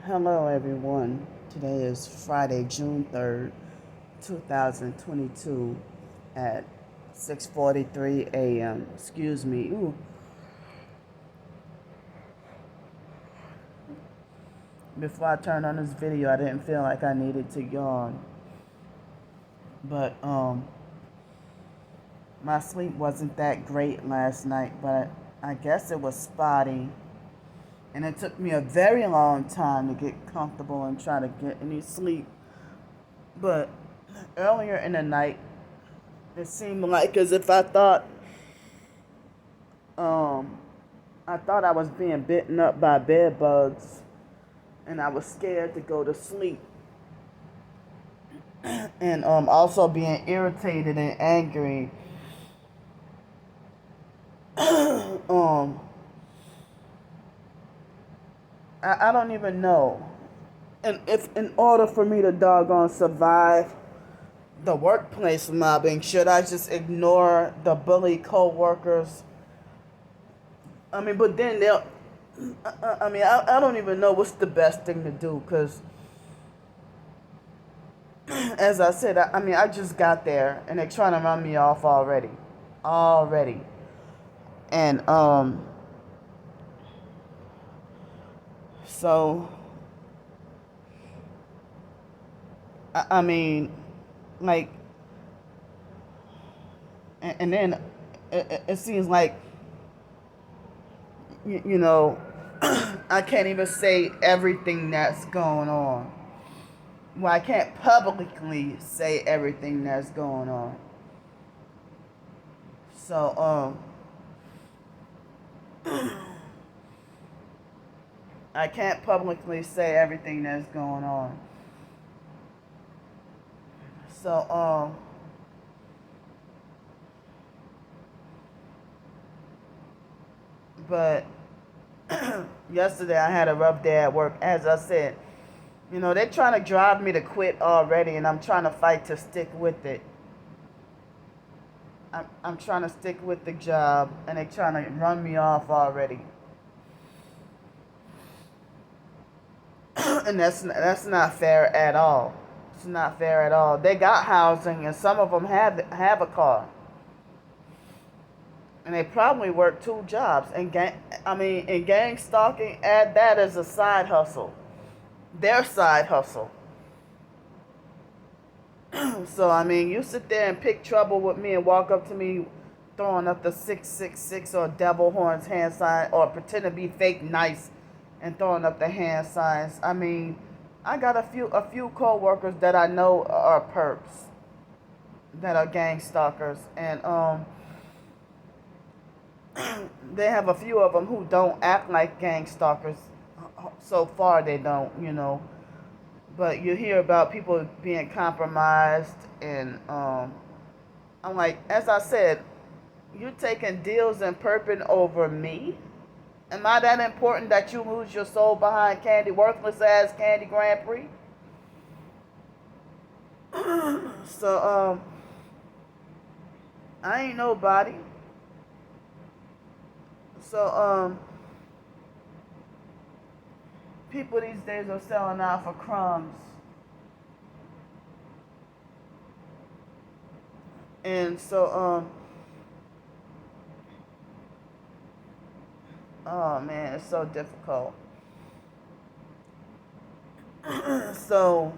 Hello, everyone. Today is Friday, June 3rd, 2022 at 6:43 a.m. Excuse me. Ooh. Before I turned on this video, I didn't feel like I needed to yawn. But my sleep wasn't that great last night, but I guess it was spotty. And it took me a very long time to get comfortable and try to get any sleep. But earlier in the night, it seemed like as if um, I thought I was being bitten up by bed bugs, and I was scared to go to sleep, and also being irritated and angry. um, I don't even know, and if in order for me to doggone survive the workplace mobbing, should I just ignore the bully co-workers? I mean, but then they'll. I don't even know what's the best thing to do because, as I said, I just got there and they're trying to run me off already, and so I mean, like, and then it seems like you know, I can't even say everything that's going on. Well, I can't publicly say everything that's going on. So, I can't publicly say everything that's going on. So, but yesterday I had a rough day at work. As I said, they're trying to drive me to quit already, and I'm trying to fight to stick with it. I'm trying to stick with the job, and they're trying to run me off already. And that's not fair at all. It's not fair at all. They got housing, and some of them have a car, and they probably work two jobs. And gang stalking, add that as a side hustle, their side hustle. So you sit there and pick trouble with me and walk up to me throwing up the 666 or devil horns hand sign, or pretend to be fake nice and throwing up the hand signs. I got a few co-workers that I know are perps, that are gang stalkers, and they have a few of them who don't act like gang stalkers. So far, they don't. But you hear about people being compromised, and I'm like, as I said, you taking deals and perping over me? Am I that important that you lose your soul behind worthless ass Candy Grandpre? So I ain't nobody. So people these days are selling out for crumbs. And so oh man, it's so difficult. So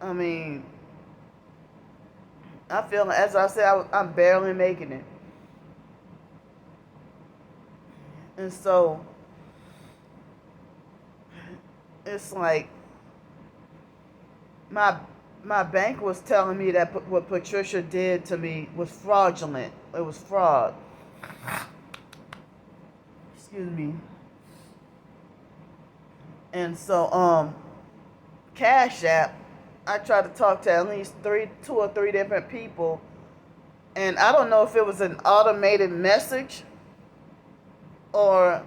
I feel, as I said, I'm barely making it. And so it's like my bank was telling me that what Patricia did to me was fraudulent. It was fraud. Excuse me. And so CashApp, I tried to talk to at least two or three different people, and I don't know if it was an automated message or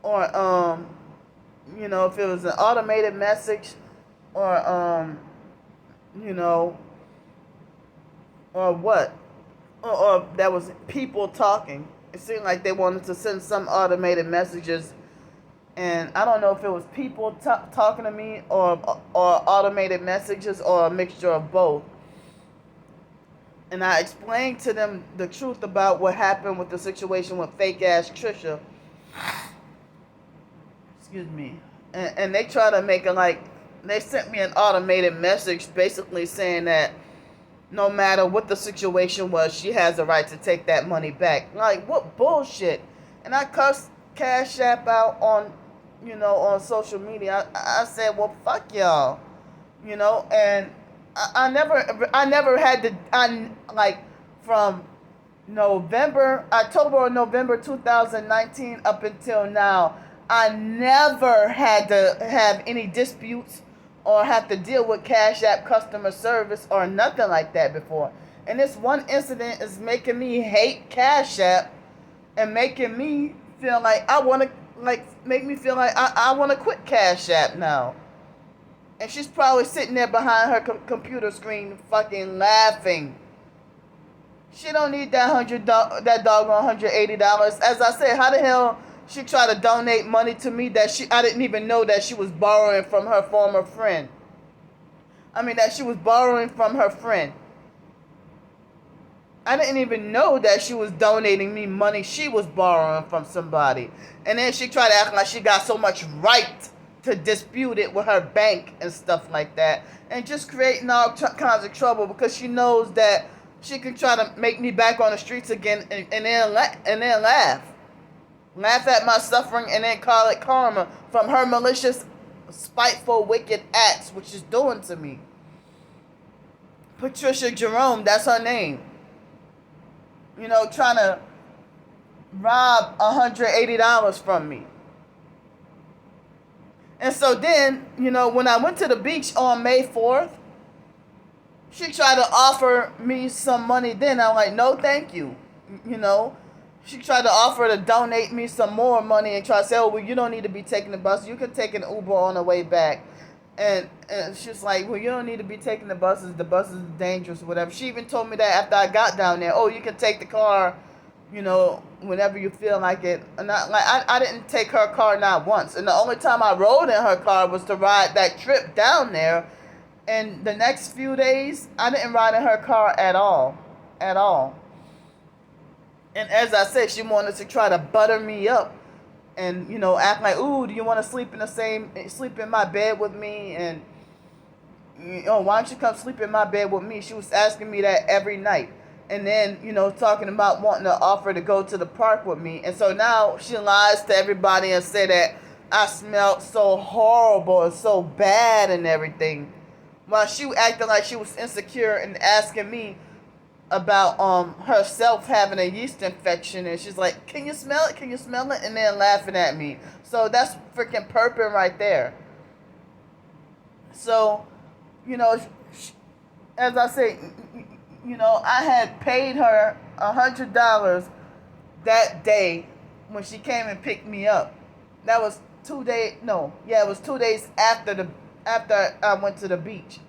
if it was an automated message or or what, or that was people talking. It seemed like they wanted to send some automated messages And I don't know if it was people talking to me or automated messages or a mixture of both. And I explained to them the truth about what happened with the situation with fake ass Trisha. Excuse me. And they try to make it like they sent me an automated message basically saying that no matter what the situation was, she has the right to take that money back. Like, what bullshit? And I cussed Cash App out on, on social media. I said, well, fuck y'all, and I never had to, from October or November 2019 up until now, I never had to have any disputes or have to deal with Cash App customer service or nothing like that before. And this one incident is making me hate Cash App and making me feel like I want to, make me feel like I want to quit Cash App now. And she's probably sitting there behind her computer screen fucking laughing. She don't need that doggone $180. As I said, how the hell she tried to donate money to me that I didn't even know that she was borrowing from her former friend. That she was borrowing from her friend. I didn't even know that she was donating me money she was borrowing from somebody. And then she tried to act like she got so much right to dispute it with her bank and stuff like that. And just creating all kinds of trouble because she knows that she can try to make me back on the streets again and then laugh. Laugh at my suffering and then call it karma from her malicious, spiteful, wicked acts, which she's doing to me. Patricia Jerome, that's her name. Trying to rob $180 from me. And so then, when I went to the beach on May 4th, she tried to offer me some money then. I'm like, no, thank you. She tried to offer to donate me some more money and try to say, oh, well, you don't need to be taking the bus. You can take an Uber on the way back. And she's like, well, you don't need to be taking the buses. The bus is dangerous or whatever. She even told me that after I got down there. Oh, you can take the car, whenever you feel like it. And I didn't take her car not once. And the only time I rode in her car was to ride that trip down there. And the next few days, I didn't ride in her car at all. At all. And as I said, she wanted to try to butter me up and, act like, ooh, do you want to sleep in my bed with me? And, why don't you come sleep in my bed with me? She was asking me that every night. And then, talking about wanting to offer to go to the park with me. And so now she lies to everybody and say that I smelled so horrible and so bad and everything. While she acting like she was insecure and asking me about herself having a yeast infection, and she's like, can you smell it, and then laughing at me. So that's freaking perping right there. So as I say, I had paid her $100 that day when she came and picked me up. That was 2 days. No, yeah, it was 2 days after I went to the beach.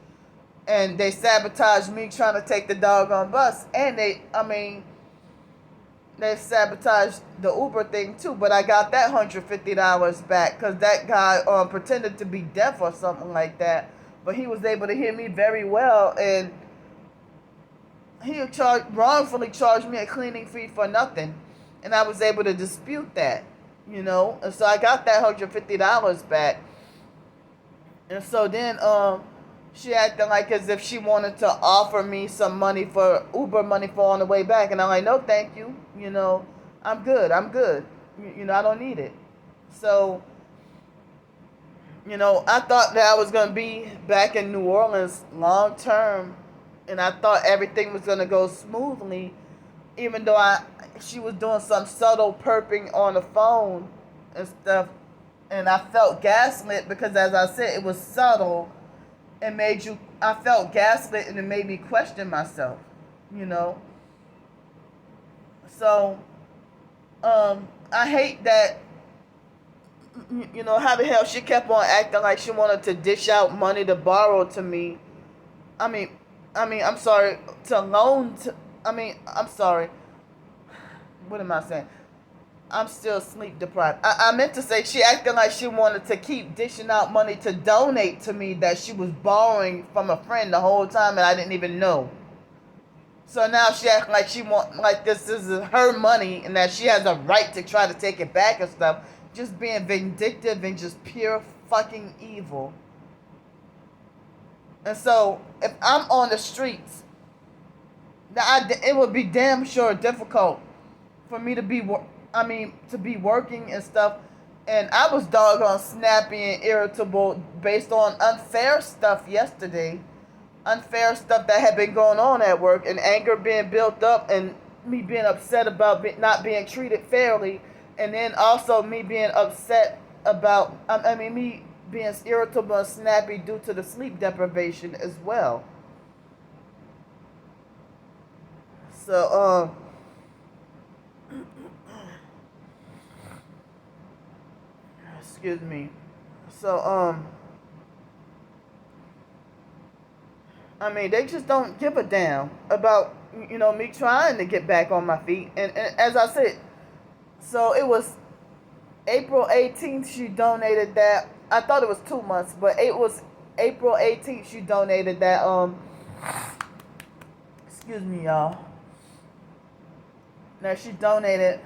And they sabotaged me trying to take the doggone bus. And they sabotaged the Uber thing too. But I got that $150 back because that guy pretended to be deaf or something like that. But he was able to hear me very well. And he wrongfully charged me a cleaning fee for nothing. And I was able to dispute that, And so I got that $150 back. And so then, she acted like as if she wanted to offer me some money for Uber money for on the way back. And I'm like, no, thank you. I'm good. I don't need it. So, I thought that I was going to be back in New Orleans long term. And I thought everything was going to go smoothly. Even though she was doing some subtle perping on the phone and stuff. And I felt gaslit because, as I said, it was subtle. I felt gaslit and it made me question myself, So, I hate that, how the hell she kept on acting like she wanted to dish out money to borrow to me. I'm sorry, to loan to, I'm sorry. What am I saying? I'm still sleep deprived. I meant to say she acted like she wanted to keep dishing out money to donate to me that she was borrowing from a friend the whole time and I didn't even know. So now she acting like she want like this is her money and that she has a right to try to take it back and stuff. Just being vindictive and just pure fucking evil. And so if I'm on the streets, it would be damn sure difficult for me to be to be working and stuff. And I was doggone snappy and irritable based on unfair stuff yesterday. Unfair stuff that had been going on at work, and anger being built up, and me being upset about not being treated fairly, and then also me being upset about me being irritable and snappy due to the sleep deprivation as well. So excuse me. So they just don't give a damn about, me trying to get back on my feet. And as I said, so it was April 18th she donated that. I thought it was 2 months, but it was April 18th she donated that. Excuse me, y'all. Now she donated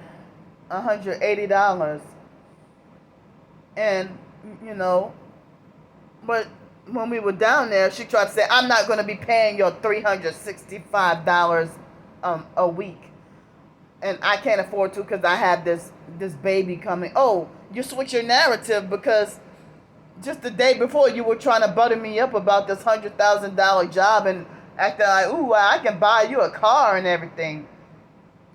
$180. And, but when we were down there, she tried to say, I'm not going to be paying your $365 a week. And I can't afford to because I have this baby coming. Oh, you switch your narrative because just the day before you were trying to butter me up about this $100,000 job and acting like, ooh, I can buy you a car and everything.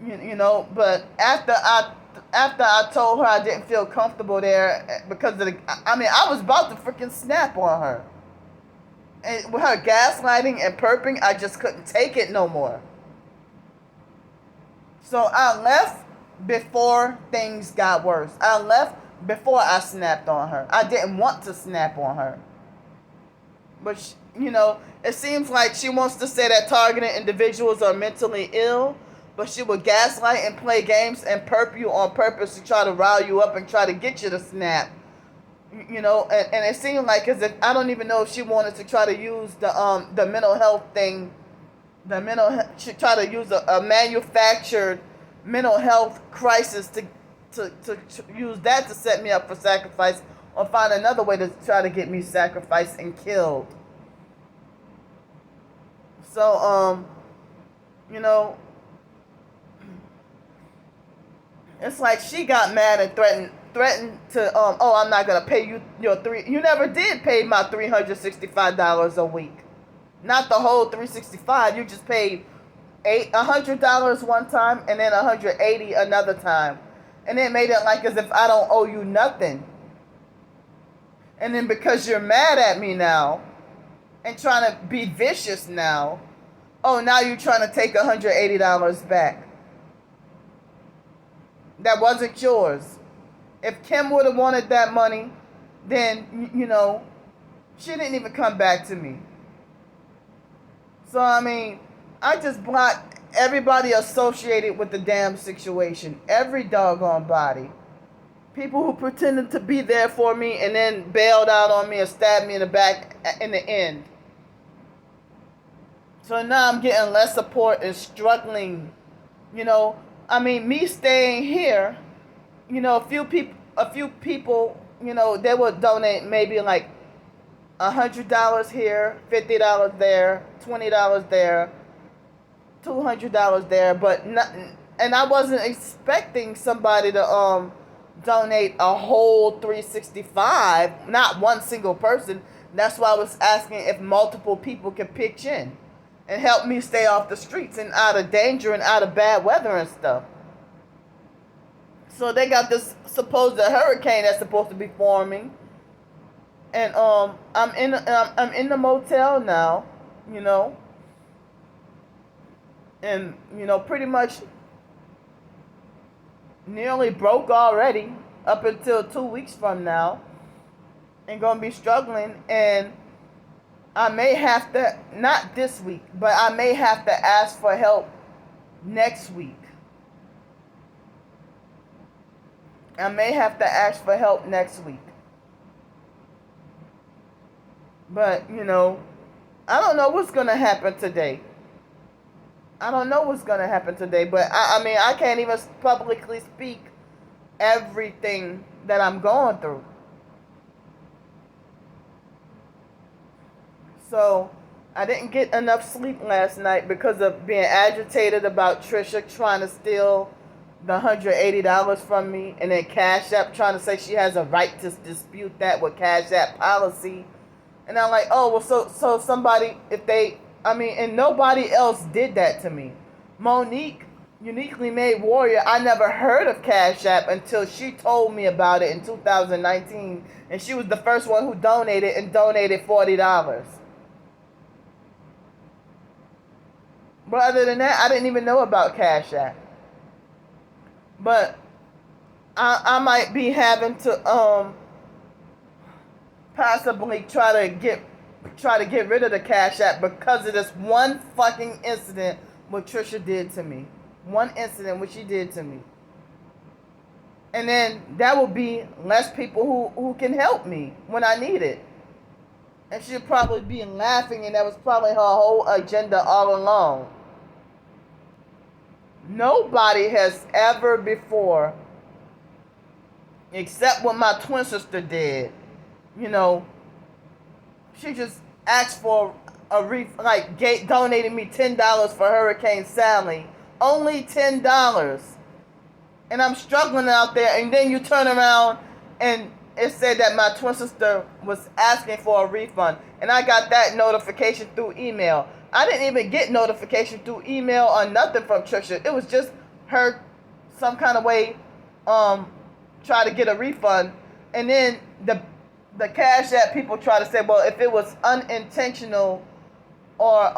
But after I told her I didn't feel comfortable there because of I was about to freaking snap on her. And with her gaslighting and perping, I just couldn't take it no more. So I left before things got worse. I left before I snapped on her. I didn't want to snap on her. But, it seems like she wants to say that targeted individuals are mentally ill, but she would gaslight and play games and perp you on purpose to try to rile you up and try to get you to snap. And it seemed like as if, I don't even know if she wanted to try to use the mental health thing, she tried to use a manufactured mental health crisis to use that to set me up for sacrifice, or find another way to try to get me sacrificed and killed. So it's like she got mad and threatened to I'm not gonna pay you you never did pay my $365 a week. Not the whole $365. You just paid $100 one time and then $180 another time. And then made it like as if I don't owe you nothing. And then because you're mad at me now and trying to be vicious now, now you're trying to take $180 back. That wasn't yours. If Kim would have wanted that money, then, she didn't even come back to me. So, I just blocked everybody associated with the damn situation. Every doggone body. People who pretended to be there for me and then bailed out on me and stabbed me in the back in the end. So now I'm getting less support and struggling. Me staying here, a few people, they would donate maybe like $100 here, $50 there, $20 there, $200 there, but not, and I wasn't expecting somebody to donate a whole $365, not one single person. That's why I was asking if multiple people could pitch in and help me stay off the streets and out of danger and out of bad weather and stuff. So they got this supposed hurricane that's supposed to be forming, and I'm in the motel now, and pretty much nearly broke already up until 2 weeks from now, and gonna be struggling. And I may have to, not this week, but I may have to ask for help next week. I may have to ask for help next week. But, I don't know what's going to happen today. I don't know what's going to happen today. But, I can't even publicly speak everything that I'm going through. So, I didn't get enough sleep last night because of being agitated about Trisha trying to steal the $180 from me, and then CashApp trying to say she has a right to dispute that with CashApp policy. And I'm like, oh, well, so somebody, and nobody else did that to me. Monique, Uniquely Made Warrior, I never heard of CashApp until she told me about it in 2019, and she was the first one who donated $40. But other than that, I didn't even know about CashApp. But I might be having to possibly try to get rid of the CashApp because of this one fucking incident what Trisha did to me. One incident what she did to me. And then that will be less people who can help me when I need it. And she'll probably be laughing, and that was probably her whole agenda all along. Nobody has ever before, except what my twin sister did, she just asked for donated me $10 for Hurricane Sally. Only $10. And I'm struggling out there, and then you turn around and it said that my twin sister was asking for a refund. And I got that notification through email. I didn't even get notification through email or nothing from Trisha. It was just her some kind of way try to get a refund. And then the Cash App people try to say, well, if it was unintentional or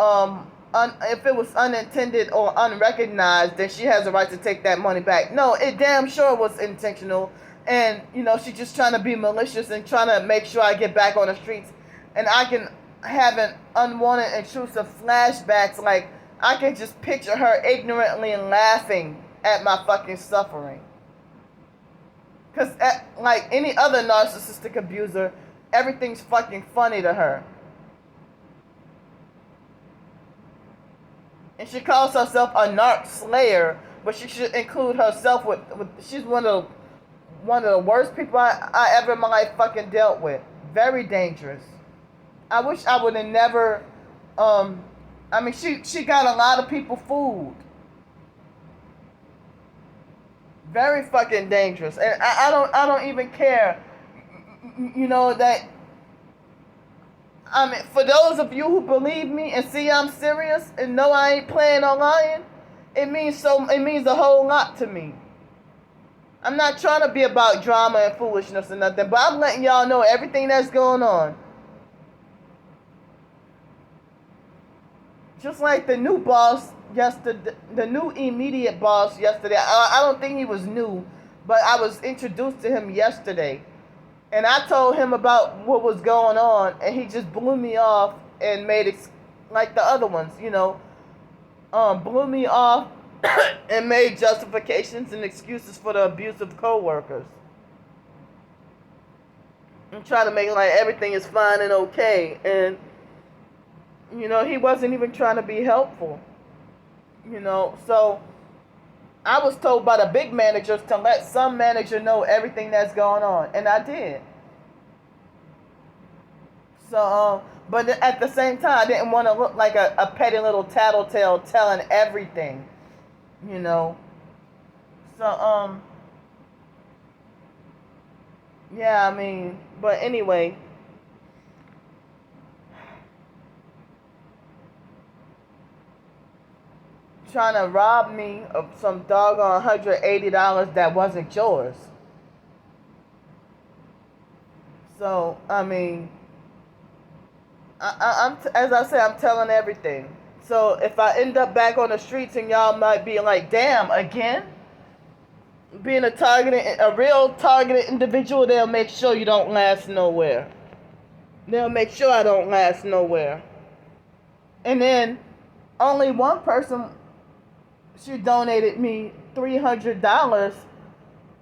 if it was unintended or unrecognized, then she has a right to take that money back. No, it damn sure was intentional. And, she's just trying to be malicious and trying to make sure I get back on the streets. And I can having unwanted intrusive flashbacks, like I can just picture her ignorantly laughing at my fucking suffering. Because like any other narcissistic abuser, everything's fucking funny to her. And she calls herself a narc slayer, but she should include herself with she's one of the worst people I ever in my life fucking dealt with. Very dangerous. I wish I would have never, she got a lot of people fooled. Very fucking dangerous. And I don't even care, that, for those of you who believe me and see I'm serious and know I ain't playing or lying, it means a whole lot to me. I'm not trying to be about drama and foolishness or nothing, but I'm letting y'all know everything that's going on. Just like the new boss yesterday, the new immediate boss yesterday. I don't think he was new, but I was introduced to him yesterday. And I told him about what was going on, and he just blew me off and made it like the other ones, blew me off and made justifications and excuses for the abusive co-workers. And try to make it like everything is fine and okay. And he wasn't even trying to be helpful. So I was told by the big managers to let some manager know everything that's going on. And I did. So, but at the same time, I didn't want to look like a petty little tattletale telling everything. So, yeah, but anyway. Trying to rob me of some doggone $180 that wasn't yours. So, I'm as I say, I'm telling everything. So if I end up back on the streets, and y'all might be like, damn, again? Being a real targeted individual, they'll make sure you don't last nowhere. They'll make sure I don't last nowhere. And then only one person, she donated me $300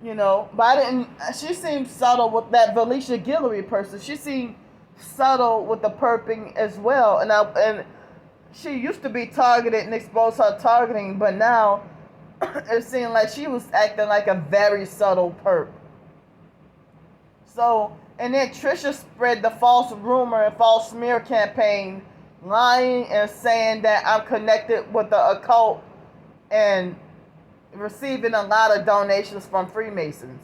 But I didn't. She seemed subtle with that Felicia Guillory person. She seemed subtle with the perping as well, and she used to be targeted and exposed her targeting, but now it seemed like she was acting like a very subtle perp. So, and then Trisha spread the false rumor and false smear campaign, lying and saying that I'm connected with the occult and receiving a lot of donations from Freemasons.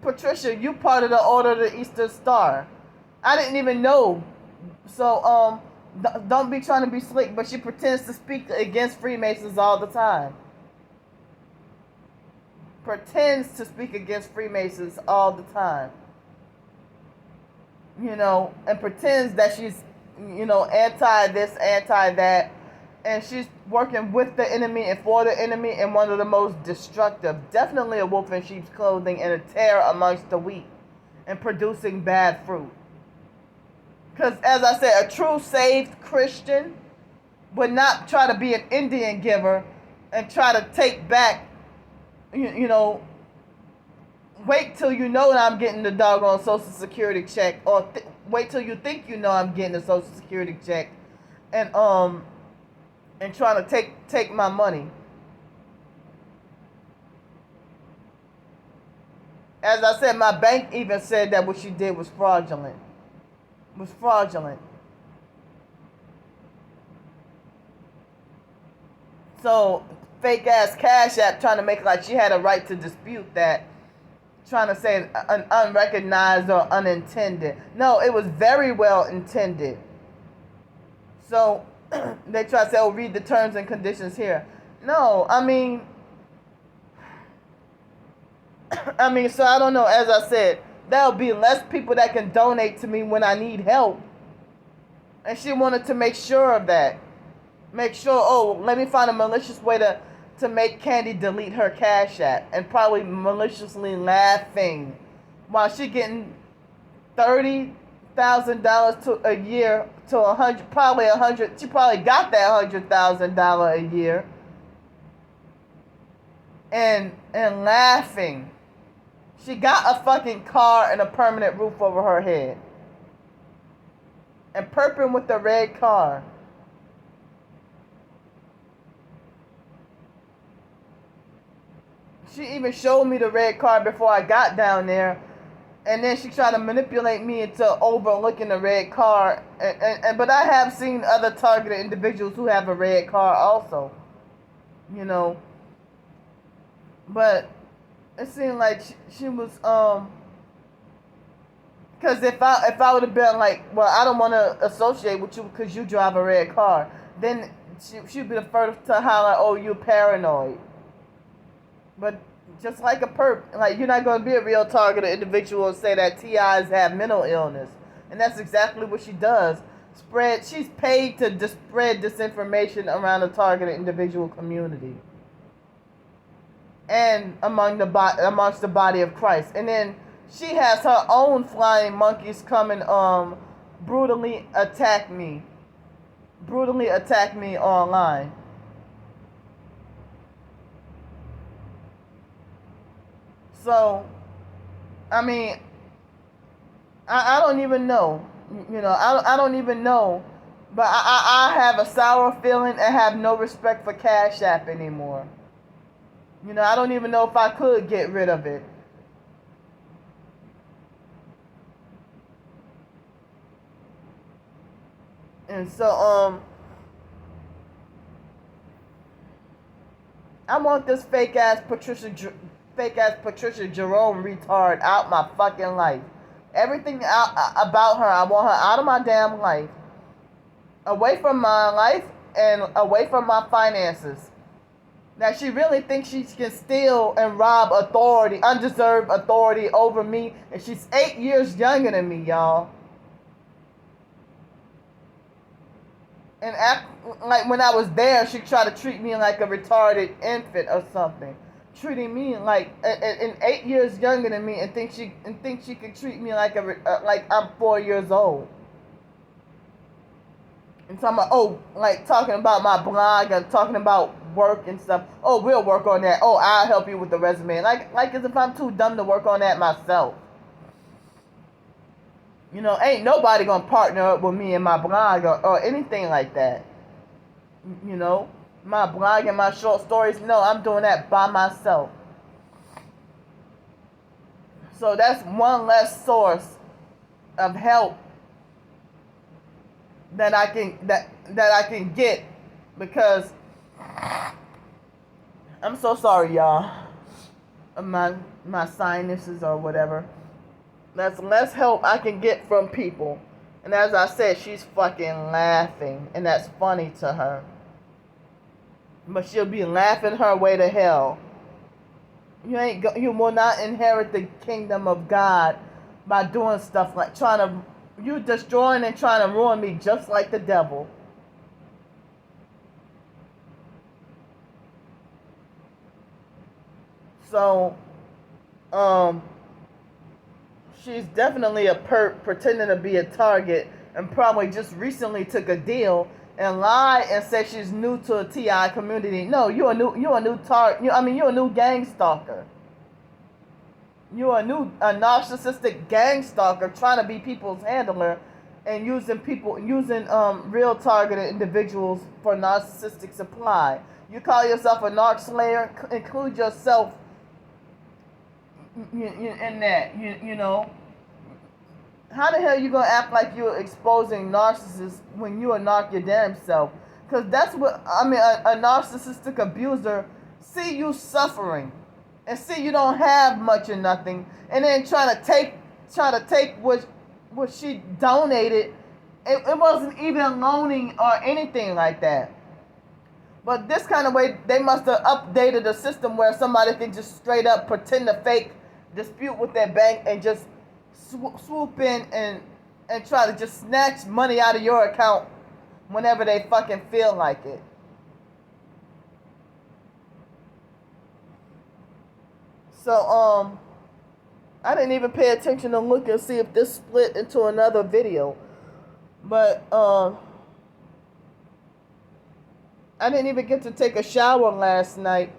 Patricia, you part of the Order of the Eastern Star. I didn't even know. So, don't be trying to be slick, but she pretends to speak against Freemasons all the time. Pretends to speak against Freemasons all the time. And pretends that she's, anti this, anti that. And she's working with the enemy and for the enemy, and one of the most destructive. Definitely a wolf in sheep's clothing and a terror amongst the wheat and producing bad fruit. Because, as I said, a true saved Christian would not try to be an Indian giver and try to take back, wait till you know that I'm getting the doggone Social Security check, or wait till you think I'm getting a Social Security check, and trying to take my money. As I said, my bank even said that what she did was fraudulent. So, fake ass Cash App trying to make like she had a right to dispute that. Trying to say an unrecognized or unintended. No, it was very well intended. So, they try to say, read the terms and conditions here. No, I mean, so I don't know. As I said, there'll be less people that can donate to me when I need help. And she wanted to make sure of that. Make sure, let me find a malicious way to make Candy delete her Cash App. And probably maliciously laughing while she getting $30,000 to a year to $100. She probably got that $100,000 a year. And laughing. She got a fucking car and a permanent roof over her head. And perping with the red car. She even showed me the red car before I got down there. And then she tried to manipulate me into overlooking the red car. But I have seen other targeted individuals who have a red car also. But it seemed like she was, because if I would have been like, well, I don't want to associate with you because you drive a red car, then she'd be the first to holler, you paranoid. But just like a perp, like, you're not going to be a real targeted individual and say that TIs have mental illness. And that's exactly what she does. She's paid to spread disinformation around the targeted individual community. And amongst the body of Christ. And then she has her own flying monkeys come and brutally attack me online. So, I mean, I don't even know. I don't even know. But I have a sour feeling and have no respect for Cash App anymore. I don't even know if I could get rid of it. And so, I want this fake ass Patricia Jerome retard out my fucking life. Everything about her, I want her out of my damn life. Away from my life and away from my finances. That she really thinks she can steal and rob authority, undeserved authority over me. And she's 8 years younger than me, y'all. And act like when I was there, she tried to treat me like a retarded infant or something. Treating me like and 8 years younger than me, and think she can treat me like like I'm 4 years old. And talking about my blog and talking about work and stuff. Oh, we'll work on that. Oh, I'll help you with the resume. Like as if I'm too dumb to work on that myself. You know, ain't nobody gonna partner up with me in my blog or anything like that. You know, my blog and my short stories. No, I'm doing that by myself. So that's one less source of help that I can get, because I'm so sorry, y'all. My sinuses or whatever. That's less help I can get from people. And as I said, she's fucking laughing, and that's funny to her. But she'll be laughing her way to hell. You will not inherit the kingdom of God by doing stuff like you destroying and trying to ruin me just like the devil. So, she's definitely a perp pretending to be a target, and probably just recently took a deal and lied and said she's new to a TI community. No, you're a new target. You're a new gang stalker. You're a narcissistic gang stalker trying to be people's handler and using real targeted individuals for narcissistic supply. You call yourself a narc slayer, include yourself in that. You know. How the hell you gonna act like you're exposing narcissists when you a narc your damn self? Because that's what, a narcissistic abuser see you suffering and see you don't have much or nothing, and then try to take what she donated. It wasn't even loaning or anything like that. But this kind of way, they must have updated the system where somebody can just straight up pretend to fake dispute with their bank and just swoop in and try to just snatch money out of your account whenever they fucking feel like it. So, I didn't even pay attention to look and see if this split into another video. But, I didn't even get to take a shower last night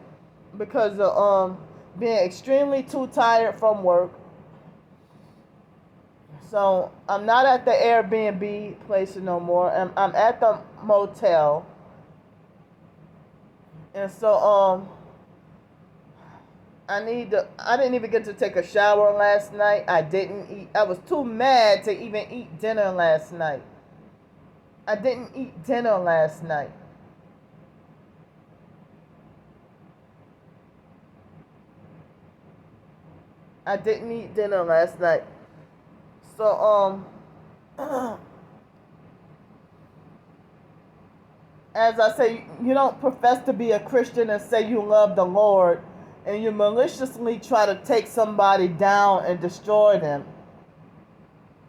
because of, being extremely too tired from work. So, I'm not at the Airbnb place no more. I'm at the motel. And so, I didn't even get to take a shower last night. I didn't eat. I was too mad to even eat dinner last night. I didn't eat dinner last night. I didn't eat dinner last night. So, as I say, you don't profess to be a Christian and say you love the Lord, and you maliciously try to take somebody down and destroy them.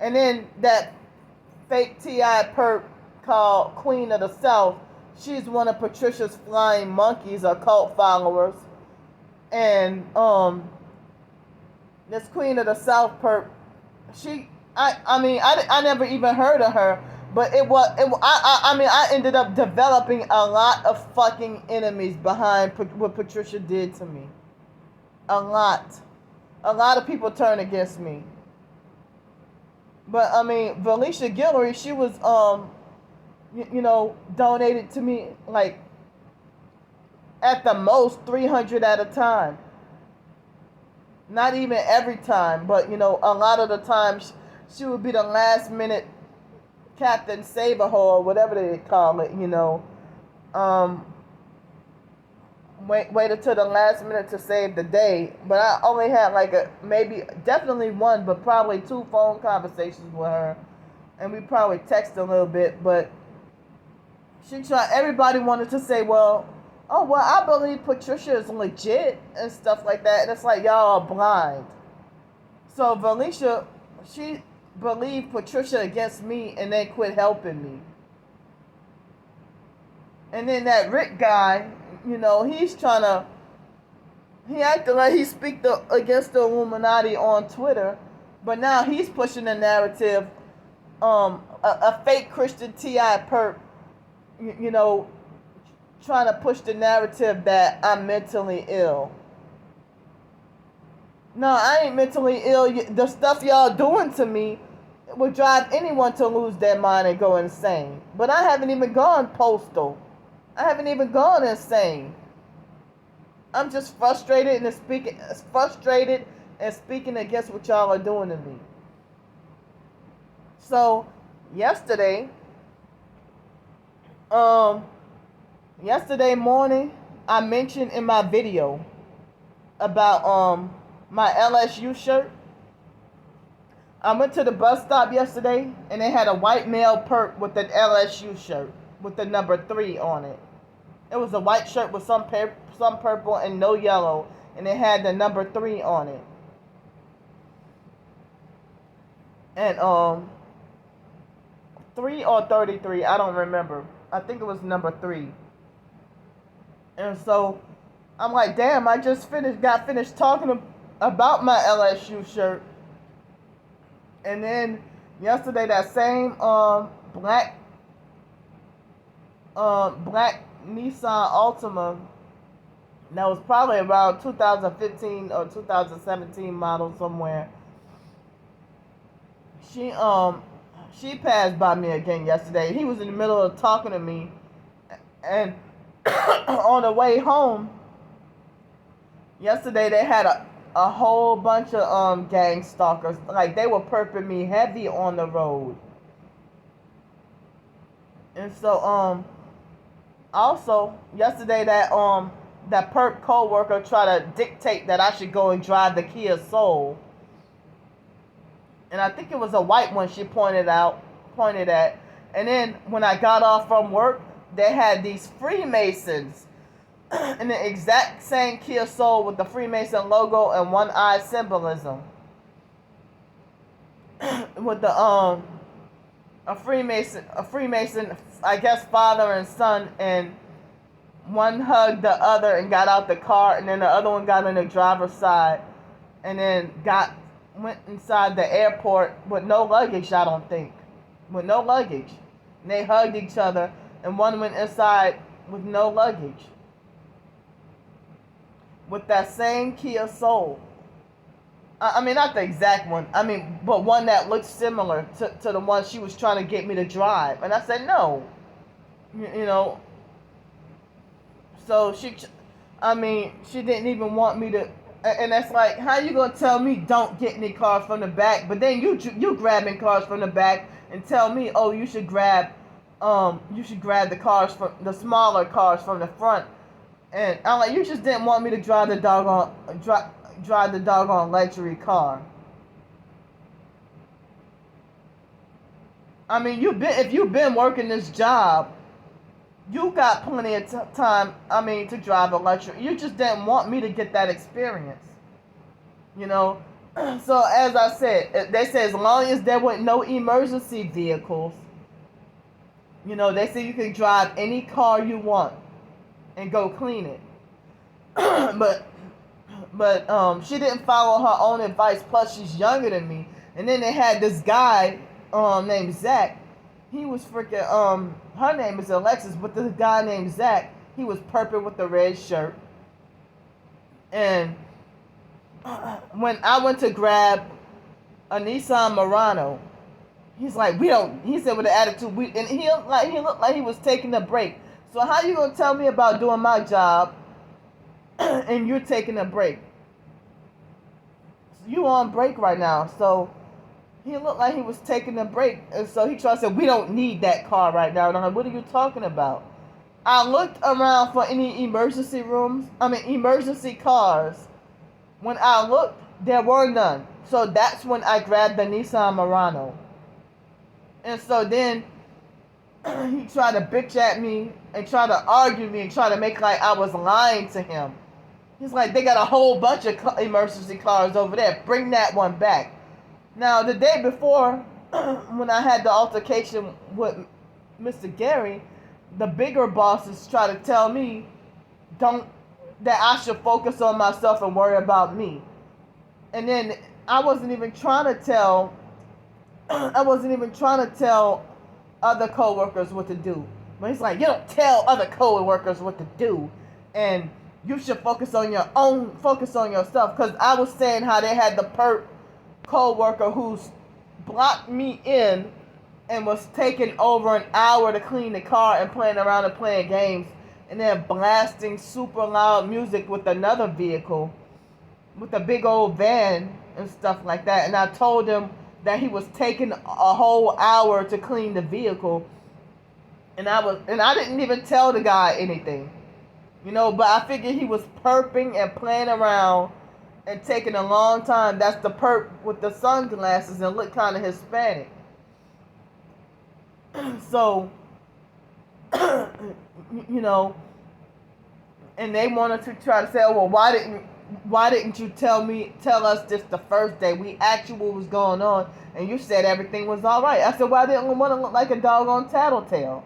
And then that fake TI perp called Queen of the South, she's one of Patricia's flying monkeys or cult followers. And this Queen of the South perp, I never even heard of her, but I ended up developing a lot of fucking enemies behind what Patricia did to me. A lot of people turned against me. But Valicia Guillory, she was donated to me like at the most 300 at a time. Not even every time, but a lot of the times she would be the last minute Captain Save-A-Ho or whatever they call it, waited till the last minute to save the day. But I only had definitely one, but probably 2 phone conversations with her, and we probably texted a little bit. But everybody wanted to say, well, I believe Patricia is legit and stuff like that. And it's like, y'all are blind. So Valicia, she believed Patricia against me and then quit helping me. And then that Rick guy, he acted like he speak against the Illuminati on Twitter. But now he's pushing the narrative, a fake Christian TI perp, trying to push the narrative that I'm mentally ill. No, I ain't mentally ill. The stuff y'all doing to me would drive anyone to lose their mind and go insane. But I haven't even gone postal. I haven't even gone insane. I'm just frustrated and speaking against what y'all are doing to me. So yesterday morning, I mentioned in my video about my LSU shirt. I went to the bus stop yesterday and they had a white male perp with an LSU shirt with the number 3 on it. It was a white shirt with some purple and no yellow, and it had the number 3 on it. And 3 or 33, I don't remember. I think it was number 3. And so I'm like, damn, I just got finished talking about my LSU shirt. And then yesterday, that same black Nissan Altima, that was probably around 2015 or 2017 model somewhere. She passed by me again yesterday. He was in the middle of talking to me, and on the way home yesterday, they had a whole bunch of gang stalkers. Like, they were perping me heavy on the road. And so also yesterday, that perp co-worker tried to dictate that I should go and drive the Kia Soul. And I think it was a white one she pointed at. And then when I got off from work, they had these Freemasons in the exact same Kia Soul with the Freemason logo and one eye symbolism. With the a Freemason, I guess father and son, and one hugged the other and got out the car, and then the other one got on the driver's side, and then went inside the airport with no luggage, I don't think. With no luggage. And they hugged each other, and one went inside with no luggage. With that same Kia Soul. I mean, not the exact one. I mean, but one that looked similar to the one she was trying to get me to drive. And I said, no. You know. So she didn't even want me to. And that's like, how you gonna tell me don't get any cars from the back, but then you grabbing cars from the back and tell me, oh, you should grab the cars from the smaller cars from the front. And I'm like, you just didn't want me to drive the doggone luxury car. I mean, if you've been working this job, you got plenty of time, to drive a luxury. You just didn't want me to get that experience. You know? So, as I said, they say as long as there were no emergency vehicles, you know, they say you can drive any car you want and go clean it. But she didn't follow her own advice. Plus, she's younger than me. And then they had this guy named Zach. He was freaking, her name is Alexis, but this guy named Zach, he was perping with the red shirt. And when I went to grab a Nissan Murano, he's like, he said with an attitude, and he looked like he was taking a break. So how you gonna tell me about doing my job and you're taking a break? You on break right now, so he looked like he was taking a break, and so he tried to say, we don't need that car right now. And I'm like, what are you talking about? I looked around for any emergency cars. When I looked, there were none. So that's when I grabbed the Nissan Murano. And so then he tried to bitch at me and try to argue me and try to make like I was lying to him. He's like, they got a whole bunch of emergency cars over there. Bring that one back. Now, the day before, when I had the altercation with Mr. Gary, the bigger bosses try to tell me that I should focus on myself and worry about me. And then I wasn't even trying to tell other coworkers what to do. But he's like, you don't tell other co-workers what to do, and you should focus on yourself. Because I was saying how they had the perp co-worker who's blocked me in and was taking over an hour to clean the car and playing around and playing games, and then blasting super loud music with another vehicle, with a big old van and stuff like that. And I told him that he was taking a whole hour to clean the vehicle, and I didn't even tell the guy anything, but I figured he was perping and playing around and taking a long time. That's the perp with the sunglasses and look kind of Hispanic. So, and they wanted to try to say, oh, well, why didn't you tell us this the first day? We asked you what was going on, and you said everything was all right. I said, well, I didn't want to look like a doggone tattletale.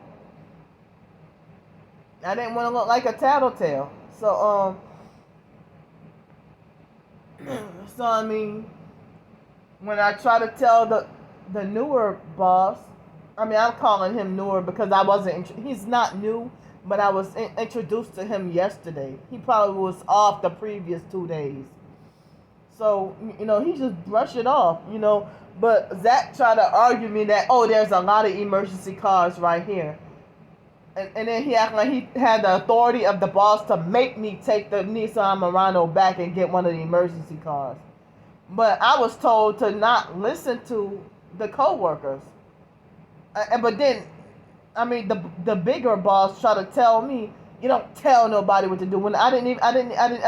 I didn't want to look like a tattletale. So, I mean, when I try to tell the newer boss, I'm calling him newer because he's not new, but I was introduced to him yesterday. He probably was off the previous 2 days. So, he just brushed it off, But Zach tried to argue me that, oh, there's a lot of emergency cars right here. And then he acted like he had the authority of the boss to make me take the Nissan Murano back and get one of the emergency cars. But I was told to not listen to the co-workers. But then, the bigger boss tried to tell me, you don't tell nobody what to do. When I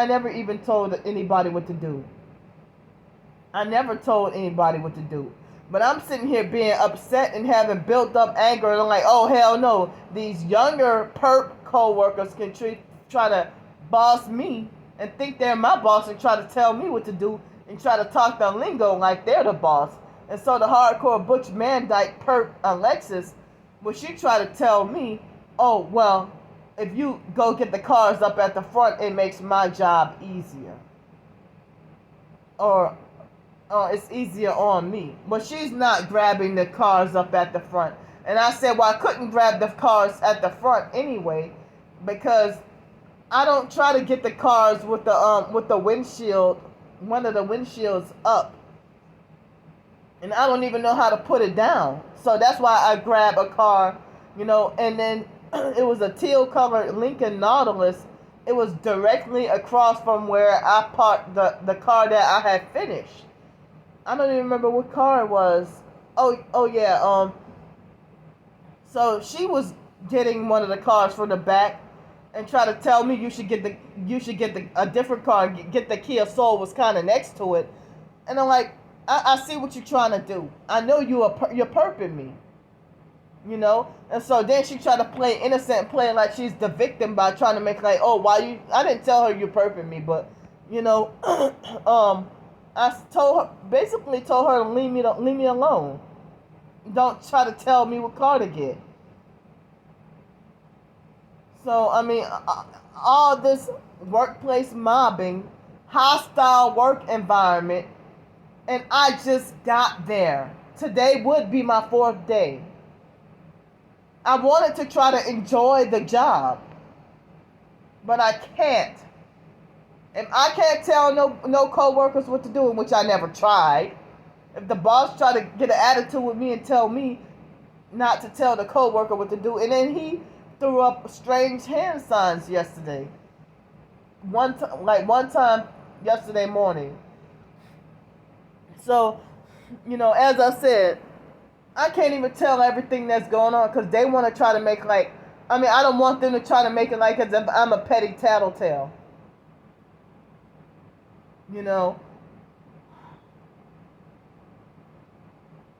never even told anybody what to do. I never told anybody what to do. But I'm sitting here being upset and having built up anger, and I'm like, oh, hell no. These younger perp co-workers can try to boss me and think they're my boss and try to tell me what to do and try to talk the lingo like they're the boss. And so the hardcore Butch Mandike perp Alexis, well, she tried to tell me, oh, well, if you go get the cars up at the front, it makes my job easier. Or it's easier on me. But she's not grabbing the cars up at the front. And I said, well, I couldn't grab the cars at the front anyway, because I don't try to get the cars with the windshield, one of the windshields up. And I don't even know how to put it down. So that's why I grab a car, and then it was a teal colored Lincoln Nautilus. It was directly across from where I parked the car that I had finished. I don't even remember what car it was. Oh yeah. So she was getting one of the cars from the back and try to tell me you should get a different car. Get the Kia Soul was kind of next to it, and I'm like, I see what you're trying to do. I know you're perping me, And so then she tried to play innocent, playing like she's the victim by trying to make like, oh, I didn't tell her you're perping me, but I basically told her to leave me alone. Don't try to tell me what car to get. So, all this workplace mobbing, hostile work environment, and I just got there. Today would be my 4th day. I wanted to try to enjoy the job, but I can't. If I can't tell no co-workers what to do, which I never tried, if the boss tried to get an attitude with me and tell me not to tell the co-worker what to do, and then he threw up strange hand signs yesterday. One time yesterday morning. So, as I said, I can't even tell everything that's going on because they want to try to make I don't want them to try to make it like as if I'm a petty tattletale.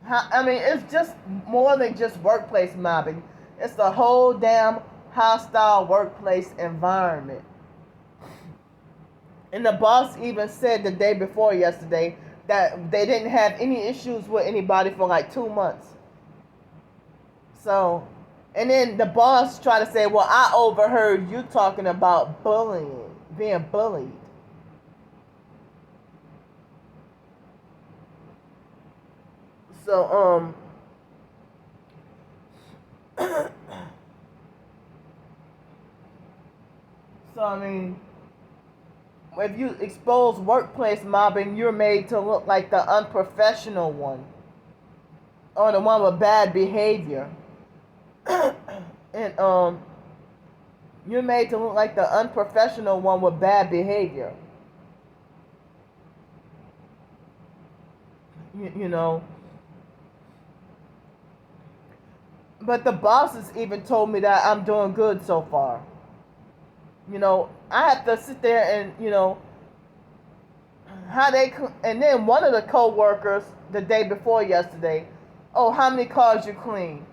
It's just more than just workplace mobbing. It's the whole damn hostile workplace environment. And the boss even said the day before yesterday that they didn't have any issues with anybody for like 2 months. So, and then the boss tried to say, well, I overheard you talking about bullying, being bullied. So, So I mean, if you expose workplace mobbing, you're made to look like the unprofessional one or the one with bad behavior. And you're made to look like the unprofessional one with bad behavior. You know. But the bosses even told me that I'm doing good so far. You know, I have to sit there and, how they, and then one of the co-workers the day before yesterday, oh, how many cars you clean?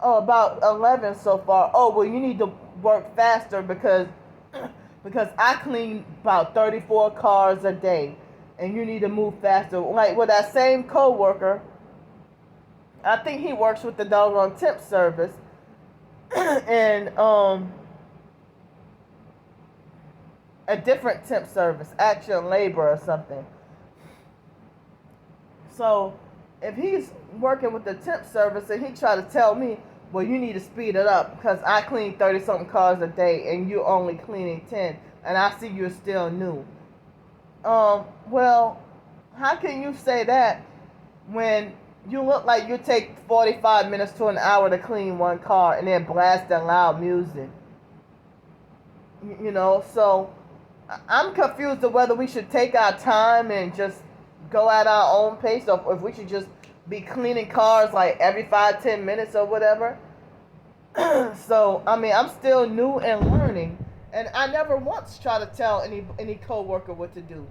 Oh, about 11 so far. Oh, well, you need to work faster because I clean about 34 cars a day and you need to move faster. Like with that same co-worker, I think he works with the doggone temp service and a different temp service, Action Labor or something. So if he's working with the temp service and he try to tell me, well, you need to speed it up because I clean 30 something cars a day and you're only cleaning 10 and I see you're still new. Well, how can you say that when you look like you take 45 minutes to an hour to clean one car and then blast that loud music? So I'm confused of whether we should take our time and just go at our own pace or if we should just be cleaning cars like every 5-10 minutes or whatever. So, I mean, I'm still new and learning, and I never once try to tell any coworker what to do.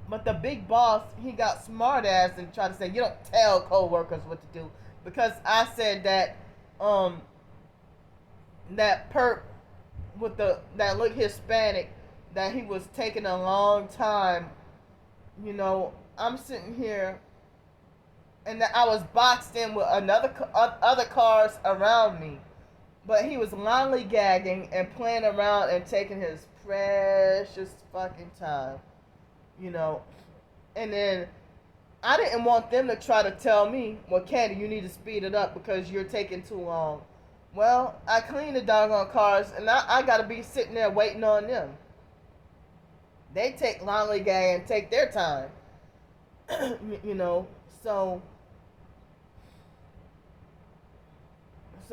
But the big boss, he got smart ass and tried to say, you don't tell coworkers what to do. Because I said that that perp with that looked Hispanic, that he was taking a long time. I'm sitting here and I was boxed in with other cars around me. But he was lollygagging and playing around and taking his precious fucking time. And then I didn't want them to try to tell me, well, Candy, you need to speed it up because you're taking too long. Well, I clean the doggone cars and I gotta be sitting there waiting on them. They take lollygag and take their time. So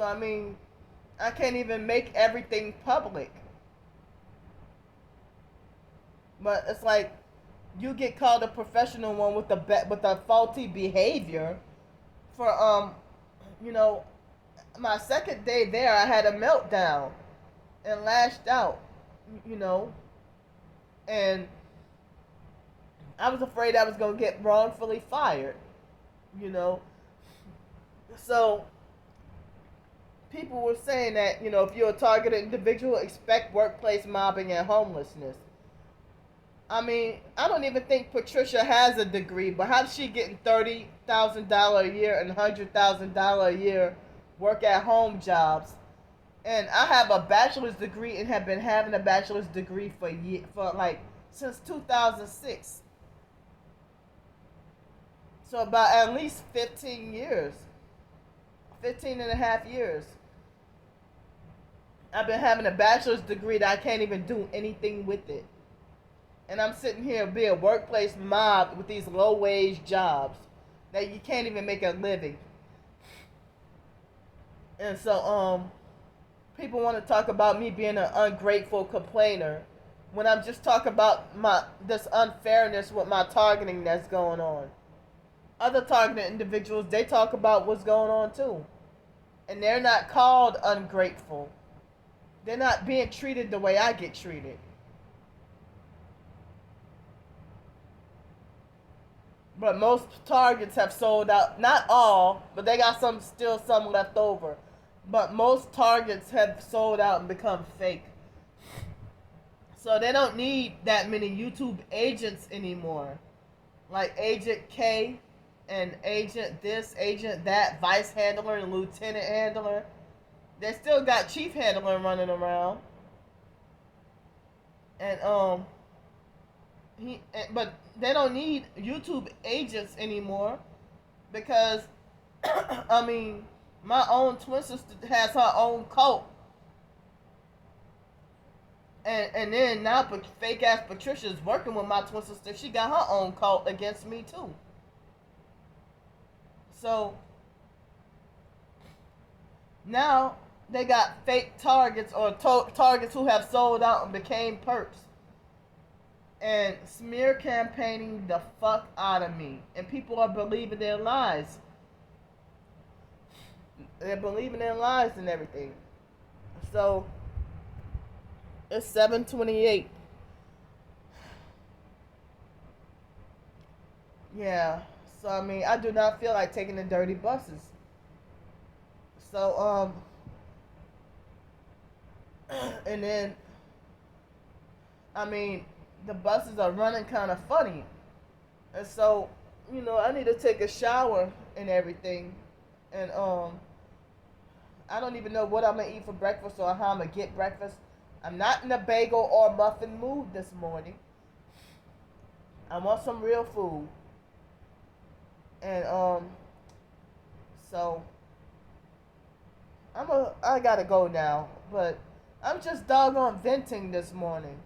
I mean, I can't even make everything public. But it's like you get called a professional one with the faulty behavior for my second day there I had a meltdown and lashed out, and I was afraid I was going to get wrongfully fired, So people were saying that, if you're a targeted individual, expect workplace mobbing and homelessness. I mean, I don't even think Patricia has a degree, but how's she getting $30,000 a year and $100,000 a year work at home jobs? And I have a bachelor's degree and have been having a bachelor's degree since 2006. So about at least 15 years. 15 and a half years. I've been having a bachelor's degree that I can't even do anything with it. And I'm sitting here being workplace mobbed with these low wage jobs that you can't even make a living. And so people want to talk about me being an ungrateful complainer when I'm just talking about this unfairness with my targeting that's going on. Other targeted individuals, they talk about what's going on too. And they're not called ungrateful. They're not being treated the way I get treated. But most targets have sold out. Not all, but they got still some left over. But most targets have sold out and become fake. So they don't need that many YouTube agents anymore. Like Agent K and Agent this, Agent that, Vice Handler and Lieutenant Handler. They still got Chief Handler running around. And but they don't need YouTube agents anymore because I mean, my own twin sister has her own cult And then now fake ass Patricia's working with my twin sister. She got her own cult against me too. So now they got fake targets or targets who have sold out and became perps and smear campaigning the fuck out of me. And people are believing their lies. They're believing their lies and everything. So it's 7:28. Yeah. So I mean, I do not feel like taking the dirty buses. So and then I mean, the buses are running kind of funny, and so I need to take a shower and everything, and I don't even know what I'm gonna eat for breakfast or how I'm gonna get breakfast. I'm not in a bagel or muffin mood this morning. I want some real food, and so I gotta go now, but I'm just doggone venting this morning.